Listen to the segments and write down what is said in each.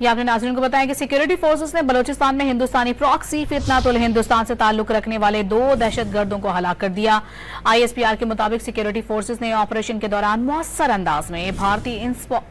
یہ آپ نے ناظرین کو بتایا کہ سیکیورٹی فورسز نے بلوچستان میں ہندوستانی پراکسی فتنۃ الہندوستان سے تعلق رکھنے والے 2 دہشت گردوں کو ہلاک کر دیا۔ ISPR کے مطابق سیکیورٹی فورسز نے آپریشن کے دوران مؤثر انداز میں بھارتی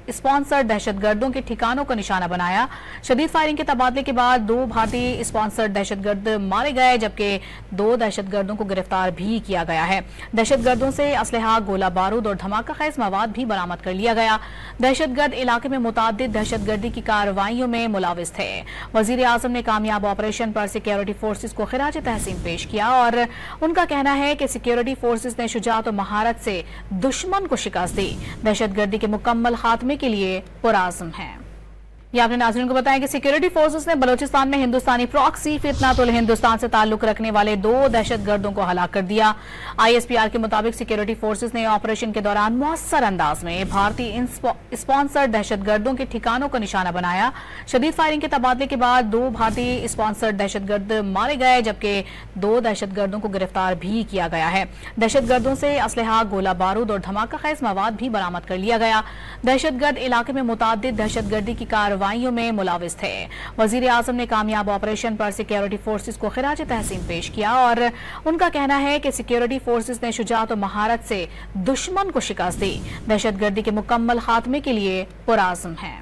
اسپانسر دہشت گردوں کے ٹھکانوں کو نشانہ بنایا۔ شدید فائرنگ کے تبادلے کے بعد 2 بھارتی اسپانسر دہشت گرد مارے گئے جبکہ 2 دہشت گردوں کو گرفتار بھی کیا گیا ہے۔ دہشت گردوں سے اسلحہ، گولہ بارود اور دھماکہ خیز مواد بھی برآمد کر لیا گیا۔ دہشت گرد علاقے میں متعدد دہشت گردی کی کارروائیوں میں ملوث تھے۔ وزیر اعظم نے کامیاب آپریشن پر سیکیورٹی فورسز کو خراج تحسین پیش کیا اور ان کا کہنا ہے کہ سیکیورٹی فورسز نے شجاعت و مہارت سے دشمن کو شکست دی، دہشت گردی کے مکمل خاتمے کے لیے پرعزم ہیں۔ یہ آپ نے ناظرین کو بتایا کہ سیکیورٹی فورسز نے بلوچستان میں ہندوستانی پراکسی فتنۃ الہندوستان سے تعلق رکھنے والے 2 دہشت گردوں کو ہلاک کر دیا۔ ISPR کے مطابق سیکیورٹی فورسز نے آپریشن کے دوران مؤثر انداز میں بھارتی اسپانسر دہشت گردوں کے ٹھکانوں کو نشانہ بنایا۔ شدید فائرنگ کے تبادلے کے بعد 2 بھارتی اسپانسر دہشت گرد مارے گئے جبکہ 2 دہشت گردوں کو گرفتار بھی کیا گیا ہے۔ دہشت گردوں سے اسلحہ، گولہ بارود اور دھماکہ خیز مواد بھی برآمد کر لیا گیا۔ دہشت گرد علاقے میں متعدد دہشت گردی کی کارروائیوں میں ملوث تھے۔ وزیر اعظم نے کامیاب آپریشن پر سیکیورٹی فورسز کو خراج تحسین پیش کیا اور ان کا کہنا ہے کہ سیکیورٹی فورسز نے شجاعت و مہارت سے دشمن کو شکست دی، دہشت گردی کے مکمل خاتمے کے لیے پرعزم ہیں۔